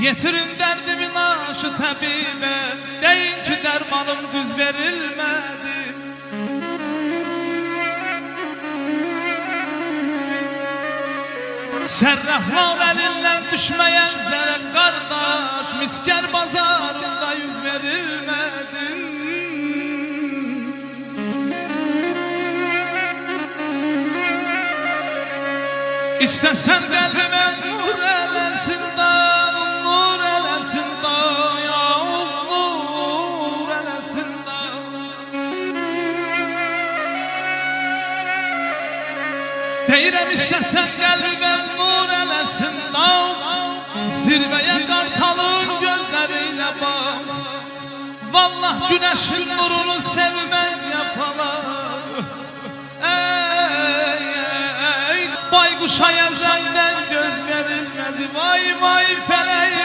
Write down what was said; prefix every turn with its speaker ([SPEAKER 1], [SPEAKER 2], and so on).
[SPEAKER 1] Getirin derdimin aşı tabibe, deyin ki dermanım düz verilmedi. Serrahlar elinden düşmeyen zerek kardeş, misker bazarında yüz verilmedi. İstesen kalbime nur elesin da, nur elesin da, ya nur elesin da. Deyirəm istesen kalbime nur elesin da, zirveye kartalın gözleriyle bak. Vallah güneşin nurunu sevmez yapalar. Baykuşa yazenden göz verilmedi, vay vay felek.